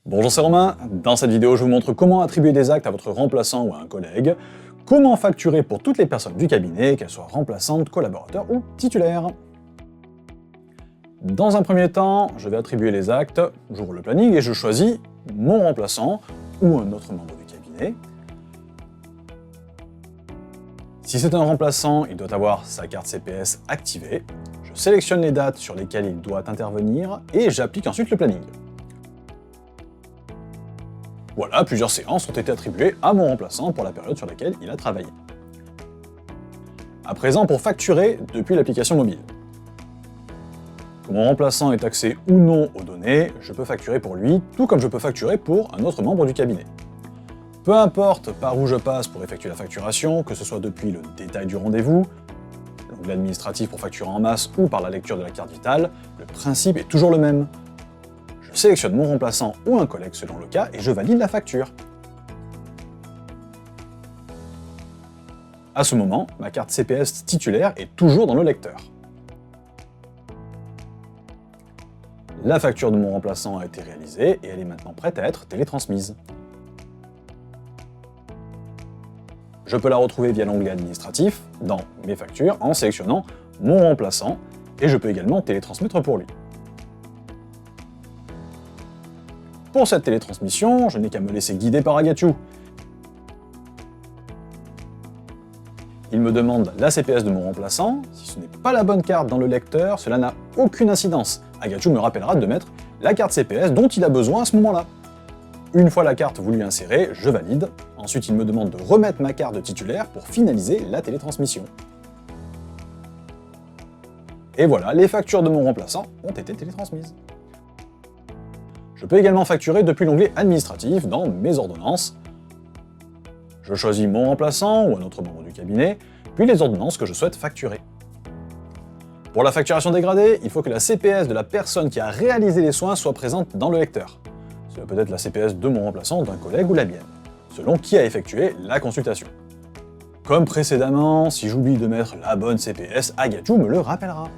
Bonjour, c'est Romain. Dans cette vidéo, je vous montre comment attribuer des actes à votre remplaçant ou à un collègue, comment facturer pour toutes les personnes du cabinet, qu'elles soient remplaçantes, collaborateurs ou titulaires. Dans un premier temps, je vais attribuer les actes, j'ouvre le planning et je choisis mon remplaçant ou un autre membre du cabinet. Si c'est un remplaçant, il doit avoir sa carte CPS activée. Je sélectionne les dates sur lesquelles il doit intervenir et j'applique ensuite le planning. Voilà, plusieurs séances ont été attribuées à mon remplaçant pour la période sur laquelle il a travaillé. À présent, pour facturer depuis l'application mobile. Que mon remplaçant ait accès ou non aux données, je peux facturer pour lui, tout comme je peux facturer pour un autre membre du cabinet. Peu importe par où je passe pour effectuer la facturation, que ce soit depuis le détail du rendez-vous, l'onglet administratif pour facturer en masse ou par la lecture de la carte vitale, le principe est toujours le même. Je sélectionne mon remplaçant ou un collègue selon le cas et je valide la facture. À ce moment, ma carte CPS titulaire est toujours dans le lecteur. La facture de mon remplaçant a été réalisée et elle est maintenant prête à être télétransmise. Je peux la retrouver via l'onglet administratif, dans mes factures, en sélectionnant mon remplaçant et je peux également télétransmettre pour lui. Pour cette télétransmission, je n'ai qu'à me laisser guider par Agachu. Il me demande la CPS de mon remplaçant. Si ce n'est pas la bonne carte dans le lecteur, cela n'a aucune incidence. Agachu me rappellera de mettre la carte CPS dont il a besoin à ce moment-là. Une fois la carte voulue insérée, je valide. Ensuite, il me demande de remettre ma carte de titulaire pour finaliser la télétransmission. Et voilà, les factures de mon remplaçant ont été télétransmises. Je peux également facturer depuis l'onglet administratif dans mes ordonnances. Je choisis mon remplaçant ou un autre membre du cabinet, puis les ordonnances que je souhaite facturer. Pour la facturation dégradée, il faut que la CPS de la personne qui a réalisé les soins soit présente dans le lecteur. Cela peut être la CPS de mon remplaçant, d'un collègue ou la mienne, selon qui a effectué la consultation. Comme précédemment, si j'oublie de mettre la bonne CPS, Agachu me le rappellera.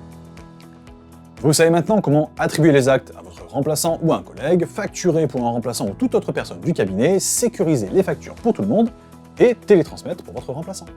Vous savez maintenant comment attribuer les actes à votre remplaçant ou à un collègue, facturer pour un remplaçant ou toute autre personne du cabinet, sécuriser les factures pour tout le monde et télétransmettre pour votre remplaçant.